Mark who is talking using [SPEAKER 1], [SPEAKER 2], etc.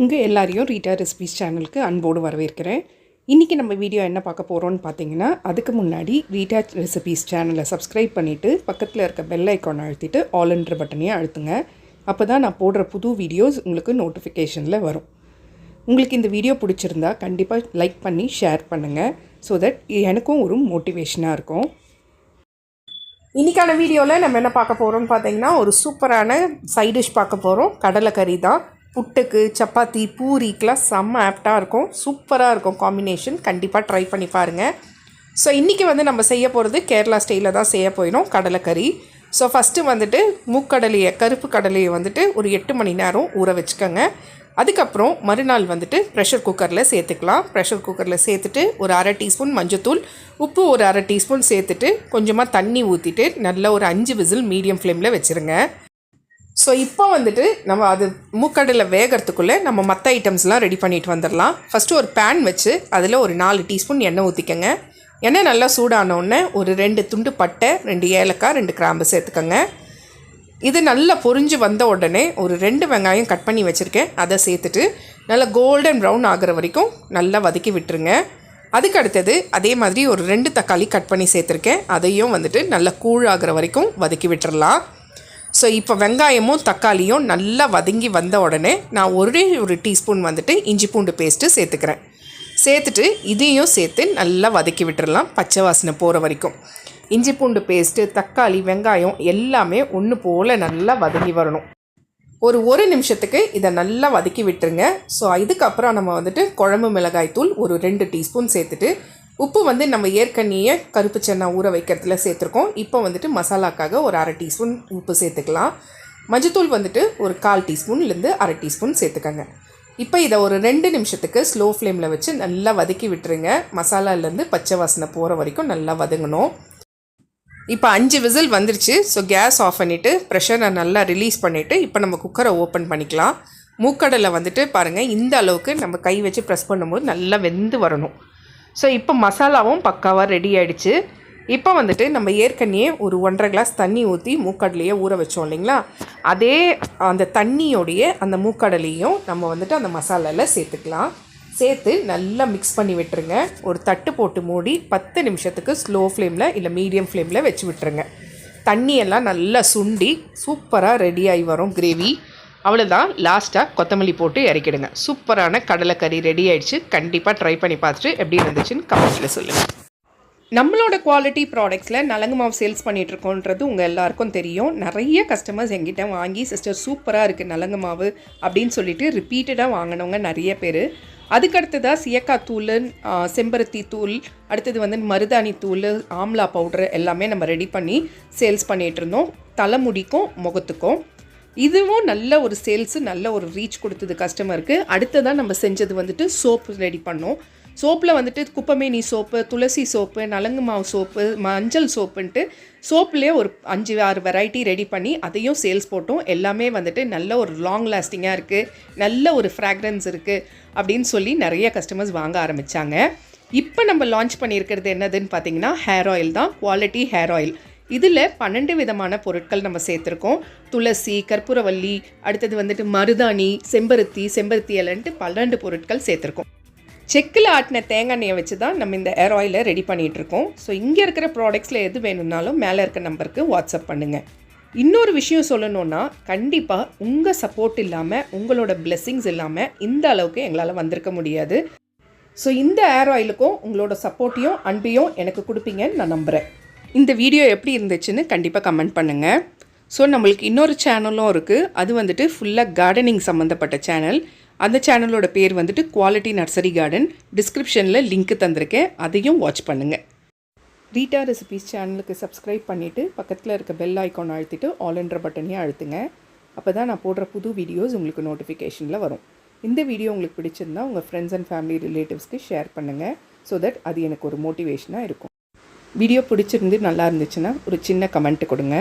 [SPEAKER 1] உங்கள் எல்லாரையும் Rita recipes சேனலுக்கு அன்போடு வரவேற்கிறேன். இன்றைக்கி நம்ம வீடியோ என்ன பார்க்க போகிறோன்னு பார்த்தீங்கன்னா, அதுக்கு முன்னாடி ரீட்டா ரெசிபீஸ் சேனலை சப்ஸ்கிரைப் பண்ணிவிட்டு பக்கத்தில் இருக்க பெல் ஐக்கான் அழுத்திட்டு ஆல்ன்ற பட்டனையும் அழுத்துங்க. அப்போ தான் நான் போடுற புது வீடியோஸ் உங்களுக்கு நோட்டிஃபிகேஷனில் வரும். உங்களுக்கு இந்த வீடியோ பிடிச்சிருந்தா கண்டிப்பாக லைக் பண்ணி ஷேர் பண்ணுங்கள். ஸோ தட் எனக்கும் ஒரு மோட்டிவேஷனாக இருக்கும். இன்றைக்கான வீடியோவில் நம்ம என்ன பார்க்க போகிறோம்னு பார்த்தீங்கன்னா, ஒரு சூப்பரான சைட் டிஷ் பார்க்க போகிறோம். கடலைக்கறி தான். புட்டுக்கு, சப்பாத்தி, பூரிக்கெலாம் செம்ம ஆப்டாக இருக்கும். சூப்பராக இருக்கும் காம்பினேஷன். கண்டிப்பாக ட்ரை பண்ணி பாருங்கள். ஸோ இன்றைக்கி நம்ம செய்ய போகிறது கேரளா ஸ்டைலில் தான் செய்ய போயிடும் கடலைக்கறி. ஸோ ஃபஸ்ட்டு மூக்கடலையை, கருப்பு கடலையை ஒரு 8 மணி நேரம் ஊற வச்சுக்கோங்க. அதுக்கப்புறம் மறுநாள் ப்ரெஷர் குக்கரில் சேர்த்துக்கலாம். ப்ரெஷர் குக்கரில் சேர்த்துட்டு ஒரு 1/2 டீஸ்பூன் மஞ்சத்தூள், உப்பு ஒரு 1/2 டீஸ்பூன் சேர்த்துட்டு கொஞ்சமாக தண்ணி ஊற்றிட்டு நல்லா ஒரு 5 விசில் மீடியம் ஃப்ளேமில் வச்சுருங்க. ஸோ இப்போ நம்ம அது மூக்கடலை வேகிறதுக்குள்ளே நம்ம மற்ற ஐட்டம்ஸ்லாம் ரெடி பண்ணிட்டு வந்துடலாம். ஃபஸ்ட்டு ஒரு பேன் வச்சு அதில் ஒரு 4 டீஸ்பூன் எண்ணெய் ஊற்றிக்கங்க. எண்ணெய் நல்லா சூடானோடனே ஒரு 2 துண்டு பட்டை, 2 ஏலக்காய், 2 கிராம்பு சேர்த்துக்கோங்க. இது நல்லா பொரிஞ்சு வந்த உடனே ஒரு 2 வெங்காயம் கட் பண்ணி வச்சுருக்கேன், அதை சேர்த்துட்டு நல்லா கோல்டன் ப்ரௌன் ஆகிற வரைக்கும் நல்லா வதக்கி விட்டுருங்க. அதுக்கு அடுத்தது அதே மாதிரி ஒரு 2 தக்காளி கட் பண்ணி சேர்த்துருக்கேன், அதையும் நல்லா கூழ் ஆகிற வரைக்கும் வதக்கி விட்டுறலாம். ஸோ இப்போ வெங்காயமும் தக்காளியும் நல்லா வதங்கி வந்த உடனே நான் ஒரு டீஸ்பூன் இஞ்சி பூண்டு பேஸ்ட்டு சேர்த்துக்கிறேன். சேர்த்துட்டு இதையும் சேர்த்து நல்லா வதக்கி விட்டுறலாம், பச்சை வாசனை போகிற வரைக்கும். இஞ்சி பூண்டு பேஸ்ட்டு, தக்காளி, வெங்காயம் எல்லாமே ஒன்று போல் நல்லா வதங்கி வரணும். ஒரு நிமிஷத்துக்கு இதை நல்லா வதக்கி விட்டுருங்க. ஸோ இதுக்கப்புறம் நம்ம குழம்பு மிளகாய் தூள் ஒரு 2 டீஸ்பூன் சேர்த்துட்டு, உப்பு நம்ம ஏற்கனவே கருப்பு சன்னா ஊற வைக்கிறதுல சேர்த்துருக்கோம். இப்போ மசாலாக்காக ஒரு 1/2 டீஸ்பூன் உப்பு சேர்த்துக்கலாம். மஞ்சத்தூள் ஒரு 1/4 டீஸ்பூன்லேருந்து 1/2 டீஸ்பூன் சேர்த்துக்கோங்க. இப்போ இதை ஒரு 2 நிமிஷத்துக்கு ஸ்லோ ஃப்ளேமில் வச்சு நல்லா வதக்கி விட்டுருங்க. மசாலாலேருந்து பச்சை வாசனை போகிற வரைக்கும் நல்லா வதங்கணும். இப்போ 5 விசில் வந்துருச்சு. ஸோ கேஸ் ஆஃப் பண்ணிவிட்டு ப்ரெஷரை நல்லா ரிலீஸ் பண்ணிவிட்டு இப்போ நம்ம குக்கரை ஓப்பன் பண்ணிக்கலாம். மூக்கடலை பாருங்கள், இந்த அளவுக்கு நம்ம கை வச்சு ப்ரெஸ் பண்ணும்போது நல்லா வெந்து வரணும். ஸோ இப்போ மசாலாவும் பக்காவாக ரெடி ஆகிடுச்சு. இப்போ நம்ம ஏற்கனவே ஒரு 1.5 கிளாஸ் தண்ணி ஊற்றி மூக்கடலையே ஊற வச்சோம் இல்லைங்களா, அதே அந்த தண்ணியோடைய அந்த மூக்கடலையும் நம்ம அந்த மசாலாவில் சேர்த்துக்கலாம். சேர்த்து நல்லா மிக்ஸ் பண்ணி விட்டுருங்க. ஒரு தட்டு போட்டு மூடி 10 நிமிஷத்துக்கு ஸ்லோ ஃப்ளேமில் இல்லை மீடியம் ஃப்ளேமில் வச்சு விட்டுருங்க. தண்ணியெல்லாம் நல்லா சுண்டி சூப்பராக ரெடியாகி வரும் கிரேவி. அவ்வளோதான், லாஸ்ட்டாக கொத்தமல்லி போட்டு இறக்கிடுங்க. சூப்பரான கடலைக்கறி ரெடி ஆகிடுச்சு. கண்டிப்பாக ட்ரை பண்ணி பார்த்துட்டு எப்படி இருந்துச்சுன்னு கமெண்ட்ஸில் சொல்லுங்கள். நம்மளோட குவாலிட்டி ப்ராடக்ட்ஸில் நலங்கு மாவு சேல்ஸ் பண்ணிகிட்ருக்கோன்றது உங்கள் எல்லாருக்கும் தெரியும். நிறைய கஸ்டமர்ஸ் எங்கிட்ட வாங்கி சிஸ்டர் சூப்பராக இருக்குது நலங்கு மாவு அப்படின்னு சொல்லிட்டு ரிப்பீட்டடாக வாங்கினவங்க நிறைய பேர். அதுக்கடுத்ததாக சியக்காய் தூள், செம்பருத்தி தூள், அடுத்தது மருதாணி தூள், ஆம்லா பவுட்ரு எல்லாமே நம்ம ரெடி பண்ணி சேல்ஸ் பண்ணிகிட்ருந்தோம். தலைமுடிக்கும் முகத்துக்கும் இதுவும் நல்ல ஒரு சேல்ஸு, நல்ல ஒரு ரீச் கொடுத்தது கஸ்டமருக்கு. அடுத்ததான் நம்ம செஞ்சது சோப்பு ரெடி பண்ணோம். சோப்பில் குப்பமேனி சோப்பு, துளசி சோப்பு, நலங்கு மாவு சோப்பு, மஞ்சள் சோப்புன்ட்டு சோப்புலேயே ஒரு 5-6 வெரைட்டி ரெடி பண்ணி அதையும் சேல்ஸ் போட்டோம். எல்லாமே நல்ல ஒரு லாங் லாஸ்டிங்காக இருக்குது, நல்ல ஒரு ஃப்ராக்ரன்ஸ் இருக்குது அப்படின்னு சொல்லி நிறைய கஸ்டமர்ஸ் வாங்க ஆரம்பித்தாங்க. இப்போ நம்ம லான்ச் பண்ணியிருக்கிறது என்னதுன்னு பார்த்தீங்கன்னா, ஹேர் ஆயில் தான். Quality hair oil. இதில் 12 விதமான பொருட்கள் நம்ம சேர்த்துருக்கோம். துளசி, கற்பூரவல்லி, அடுத்தது மருதாணி, செம்பருத்தி இலைன்ட்டு 12 பொருட்கள் சேர்த்துருக்கோம். செக்கில் ஆட்டின தேங்காய் எண்ணெயை வச்சு தான் நம்ம இந்த ஹேர் ஆயிலை ரெடி பண்ணிகிட்ருக்கோம். ஸோ இங்கே இருக்கிற ப்ராடக்ட்ஸில் எது வேணும்னாலும் மேலே இருக்க நம்பருக்கு வாட்ஸ்அப் பண்ணுங்கள். இன்னொரு விஷயம் சொல்லணுன்னா, கண்டிப்பாக உங்கள் சப்போர்ட் இல்லாமல், உங்களோட பிளெஸ்ஸிங்ஸ் இல்லாமல் இந்த அளவுக்கு எங்களால் வந்திருக்க முடியாது. ஸோ இந்த ஹேர் ஆயிலுக்கும் உங்களோட சப்போர்ட்டையும் அன்பையும் எனக்கு கொடுப்பீங்கன்னு நான் நம்புகிறேன். இந்த வீடியோ எப்படி இருந்துச்சுன்னு கண்டிப்பாக கமெண்ட் பண்ணுங்கள். ஸோ நம்மளுக்கு இன்னொரு சேனலும் இருக்குது. அது ஃபுல்லாக கார்டனிங் சம்மந்தப்பட்ட சேனல். அந்த சேனலோட பேர் குவாலிட்டி நர்சரி கார்டன். டிஸ்கிரிப்ஷனில் லிங்க் தந்திருக்கேன், அதையும் வாட்ச் பண்ணுங்கள். ரீட்டா ரெசிபீஸ் சேனலுக்கு சப்ஸ்கிரைப் பண்ணிவிட்டு பக்கத்தில் இருக்க பெல் ஐக்கான் அழுத்திட்டு ஆல்ன்ற பட்டனையும் அழுத்துங்க. அப்போ தான் நான் போடுற புது வீடியோஸ் உங்களுக்கு நோட்டிஃபிகேஷனில் வரும். இந்த வீடியோ உங்களுக்கு பிடிச்சிருந்தா உங்கள் ஃப்ரெண்ட்ஸ் அண்ட் ஃபேமிலி ரிலேட்டிவ்ஸ்க்கு ஷேர் பண்ணுங்கள். ஸோ தட் அது எனக்கு ஒரு மோட்டிவேஷனாக இருக்கும். வீடியோ பிடிச்சிருந்து நல்லா இருந்துச்சுன்னா ஒரு சின்ன கமெண்ட் கொடுங்க.